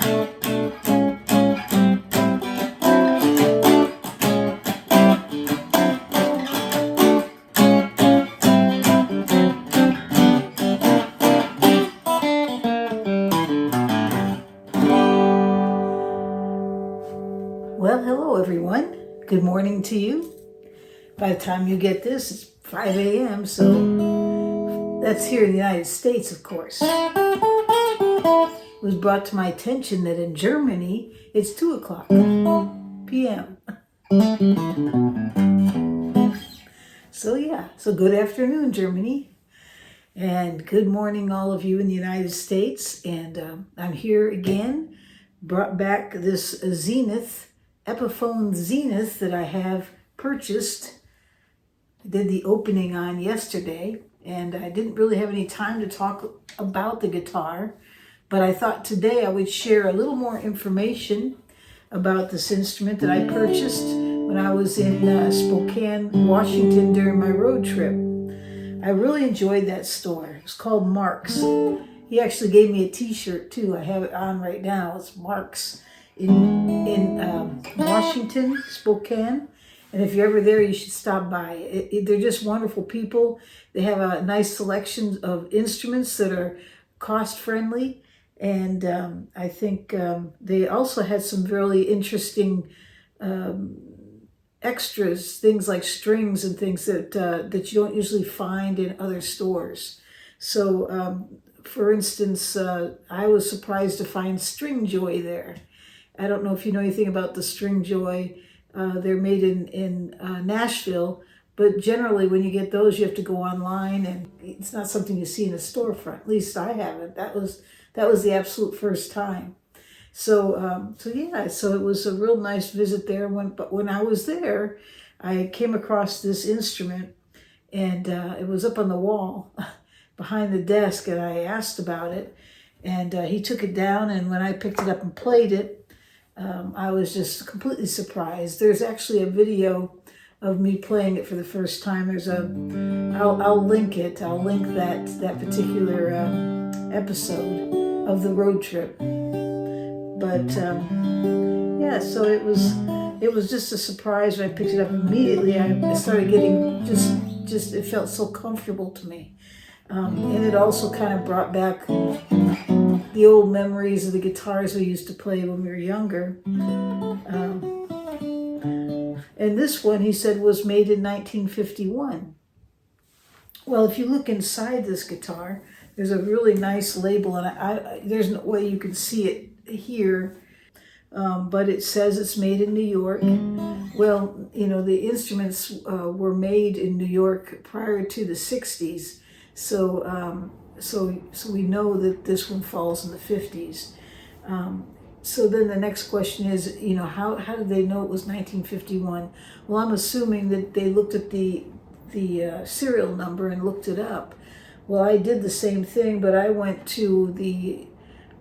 Well, hello everyone. Good morning to you. By the time you get this, it's 5 a.m., so that's here in the United States, of course. It was brought to my attention that in Germany, it's 2 o'clock p.m. So good afternoon, Germany. And good morning, all of you in the United States. And I'm here again, brought back this Zenith, Epiphone Zenith that I have purchased. I did the opening on yesterday, and I didn't really have any time to talk about the guitar, but I thought today I would share a little more information about this instrument that I purchased when I was in Spokane, Washington during my road trip. I really enjoyed that store. It's called Marks. He actually gave me a t-shirt too. I have it on right now. It's Marks in Washington, Spokane. And if you're ever there, you should stop by. They're just wonderful people. They have a nice selection of instruments that are cost-friendly. And I think they also had some really interesting extras, things like strings and things that you don't usually find in other stores. So, for instance, I was surprised to find Stringjoy there. I don't know if you know anything about the Stringjoy. They're made in Nashville, but generally when you get those, you have to go online, and it's not something you see in a storefront. At least I haven't. That was the absolute first time. So it was a real nice visit there. But when I was there, I came across this instrument, and it was up on the wall behind the desk, and I asked about it, and he took it down, and when I picked it up and played it, I was just completely surprised. There's actually a video of me playing it for the first time. I'll link it. I'll link that particular episode of the road trip. But so it was just a surprise when I picked it up immediately. I started getting just it felt so comfortable to me, and it also kind of brought back the old memories of the guitars we used to play when we were younger. And this one, he said, was made in 1951. Well, if you look inside this guitar, there's a really nice label, and there's no way you can see it here, but it says it's made in New York. Well, the instruments were made in New York prior to the 60s, so we know that this one falls in the 50s. So then the next question is, how did they know it was 1951? Well, I'm assuming that they looked at the serial number and looked it up. Well, I did the same thing, but I went to the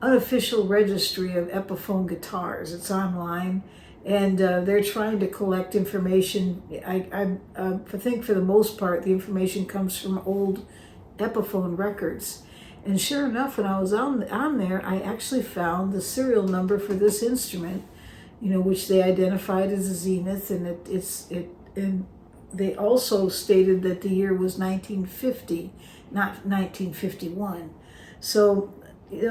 unofficial registry of Epiphone guitars. It's online, and they're trying to collect information. I think for the most part, the information comes from old Epiphone records. And sure enough, when I was on there, I actually found the serial number for this instrument, which they identified as a Zenith, and and they also stated that the year was 1950, not 1951. So,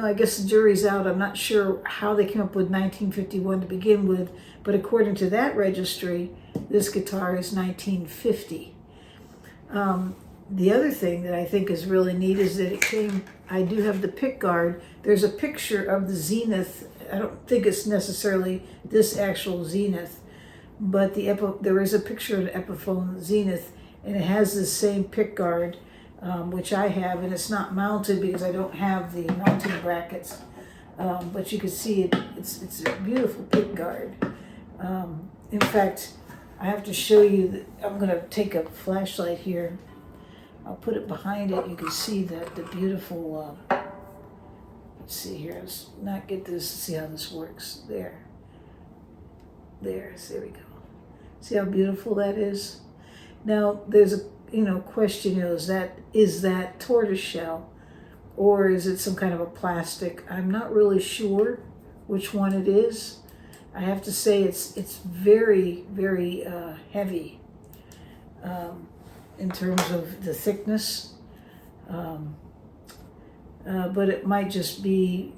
I guess the jury's out. I'm not sure how they came up with 1951 to begin with, but according to that registry, this guitar is 1950. The other thing that I think is really neat is that I do have the pick guard. There's a picture of the Zenith. I don't think it's necessarily this actual Zenith, but there is a picture of the Epiphone Zenith, and it has the same pick guard, which I have, and it's not mounted because I don't have the mounting brackets, but you can see it's a beautiful pick guard. In fact, I have to show you that. I'm going to take a flashlight here. I'll put it behind it. You can see the beautiful, let's see here. Let's not get this, see how this works. There we go. See how beautiful that is? Now, there's a question, is that tortoiseshell, or is it some kind of a plastic? I'm not really sure which one it is. I have to say it's very, very heavy in terms of the thickness. But it might just be,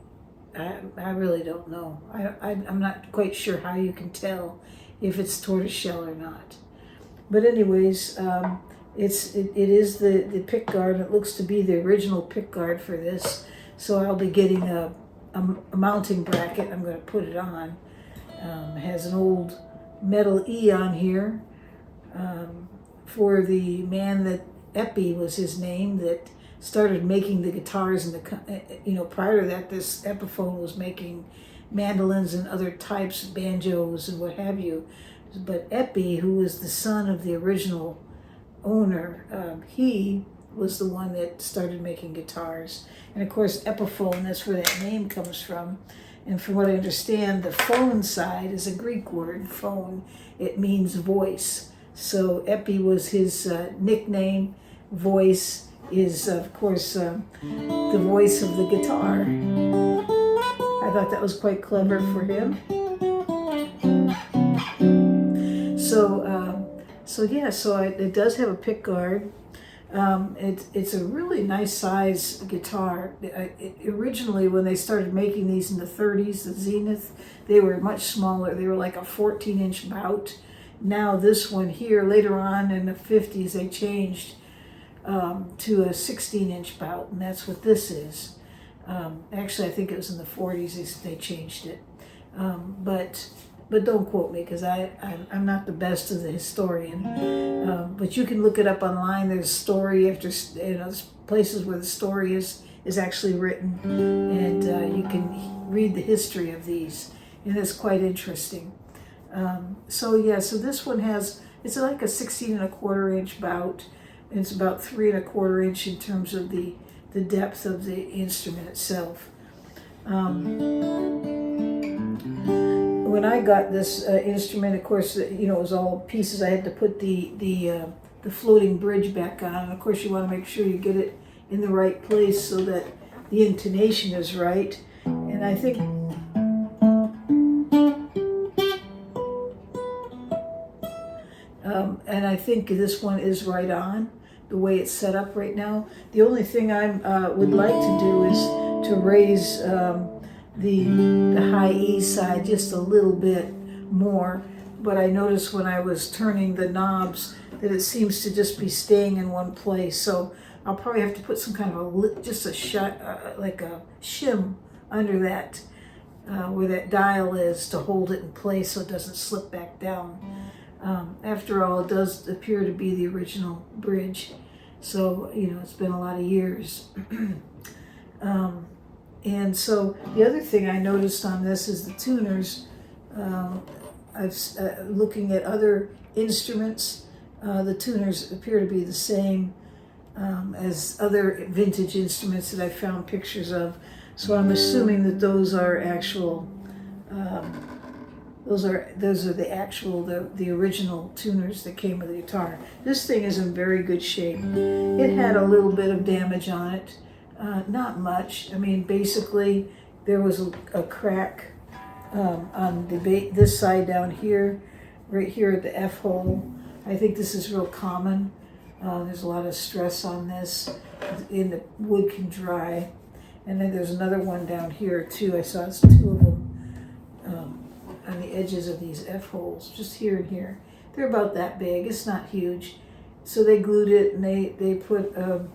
I really don't know. I'm not quite sure how you can tell if it's tortoiseshell or not. But anyways, it is the pick guard. It looks to be the original pick guard for this. So I'll be getting a mounting bracket. I'm going to put it on. It has an old metal E on here for the man that Eppie was his name, that started making the guitars, and prior to that, this Epiphone was making mandolins and other types, banjos and what have you. But Eppie, who was the son of the original owner, he was the one that started making guitars. And of course, Epiphone, that's where that name comes from. And from what I understand, the phone side is a Greek word, phone. It means voice. So Eppie was his nickname. Voice is, of course, the voice of the guitar. I thought that was quite clever for him. So it does have a pick guard. It's a really nice size guitar. Originally, when they started making these in the 30s, the Zenith, they were much smaller. They were like a 14-inch bout. Now this one here, later on in the 50s, they changed to a 16-inch bout, and that's what this is. Actually, I think it was in the 40s they changed it. But don't quote me, because I'm not the best of the historian. But you can look it up online. There's story after, there's places where the story is actually written, and you can read the history of these, and it's quite interesting. So this one it's like a 16.25-inch bout, and it's about 3.25 inch in terms of the depth of the instrument itself. When I got this instrument, of course, it was all pieces. I had to put the floating bridge back on. And of course, you want to make sure you get it in the right place so that the intonation is right. And I think this one is right on the way it's set up right now. The only thing I would like to do is to raise the high E side just a little bit more, but I noticed when I was turning the knobs that it seems to just be staying in one place. So I'll probably have to put some kind of like a shim under that where that dial is to hold it in place so it doesn't slip back down. After all, it does appear to be the original bridge, so it's been a lot of years. And so the other thing I noticed on this is the tuners. Looking at other instruments, the tuners appear to be the same as other vintage instruments that I found pictures of. So I'm assuming that those are actual. Those are the original tuners that came with the guitar. This thing is in very good shape. It had a little bit of damage on it. Not much. I mean, basically, there was a crack on this side down here, right here at the F hole. I think this is real common. There's a lot of stress on this, and the wood can dry. And then there's another one down here too. I saw it's 2 of them on the edges of these F holes, just here and here. They're about that big. It's not huge. So they glued it, and they put a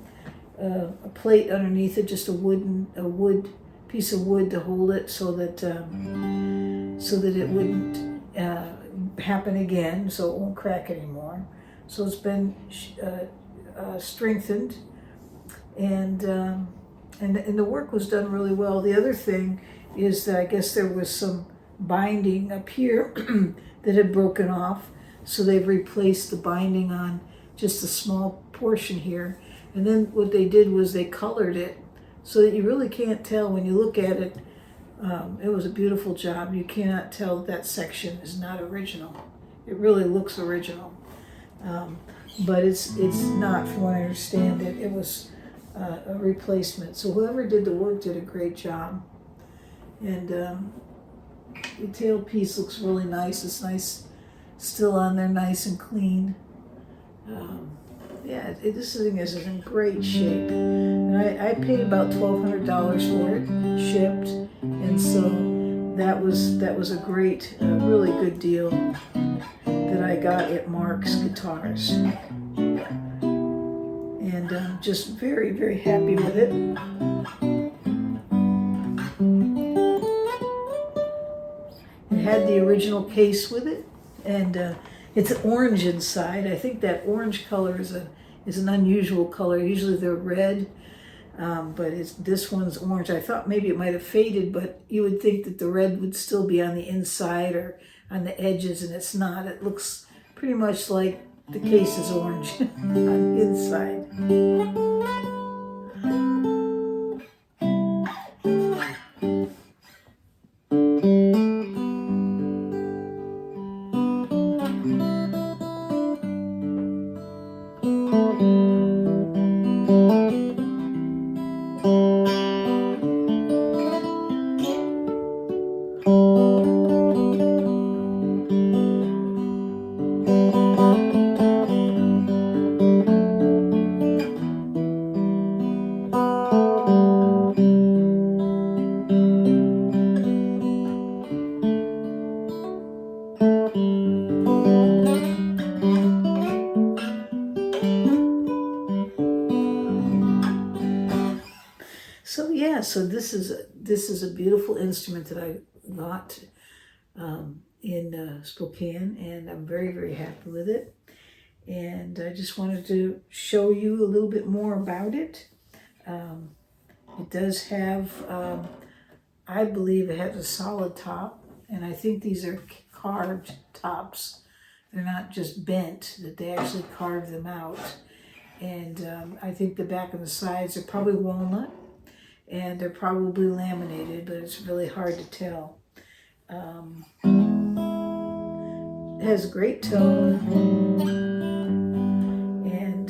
plate underneath it, just a wood piece of wood to hold it, so that it wouldn't happen again, so it won't crack anymore. So it's been strengthened, and the work was done really well. The other thing is that I guess there was some binding up here that had broken off, so they've replaced the binding on just a small portion here. And then what they did was they colored it so that you really can't tell when you look at it. It was a beautiful job. You cannot tell that section is not original. It really looks original, but it's not, from what I understand. It was a replacement. So whoever did the work did a great job. And The tailpiece looks really nice. It's nice, still on there, nice and clean. Yeah, this thing is in great shape. And I paid about $1,200 for it, shipped, and so that was a great, really good deal that I got at Mark's Guitars. And I'm just very, very happy with it. It had the original case with it, and it's orange inside. I think that orange color is an unusual color. Usually they're red, but this one's orange. I thought maybe it might have faded, but you would think that the red would still be on the inside or on the edges, and it's not. It looks pretty much like the case is orange on the inside. So yeah, so this is a beautiful instrument that I got in Spokane, and I'm very, very happy with it. And I just wanted to show you a little bit more about it. It does have, I believe it has a solid top, and I think these are carved tops. They're not just bent, that they actually carved them out. And I think the back and the sides are probably walnut, and they're probably laminated, but it's really hard to tell. It has great tone, and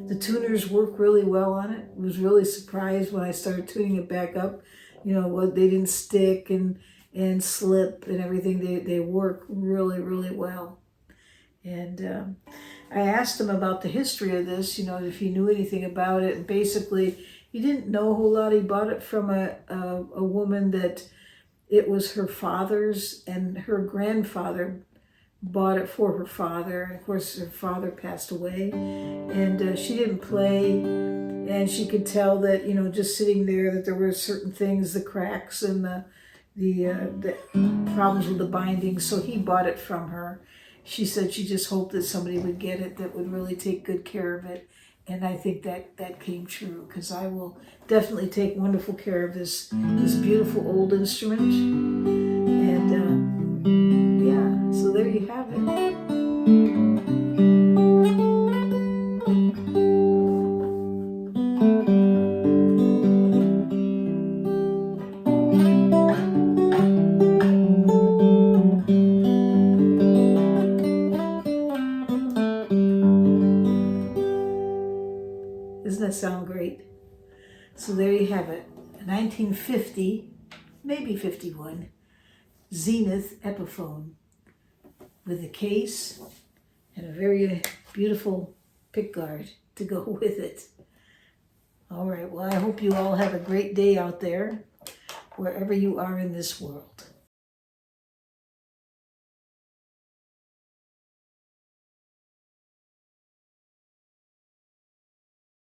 the tuners work really well on it. I was really surprised when I started tuning it back up. You know, they didn't stick and slip and everything. They work really, really well. And I asked him about the history of this, you know, if he knew anything about it. And basically, he didn't know a whole lot. He bought it from a woman that it was her father's, and her grandfather bought it for her father. And of course, her father passed away, and she didn't play, and she could tell that, you know, just sitting there, that there were certain things, the cracks and the problems with the binding. So he bought it from her. She said she just hoped that somebody would get it that would really take good care of it. And I think that came true, because I will definitely take wonderful care of this beautiful old instrument. And yeah, so there you have it. Doesn't that sound great? So there you have it, a 1950, maybe 51, Zenith Epiphone with a case and a very beautiful pickguard to go with it. All right, well, I hope you all have a great day out there, wherever you are in this world.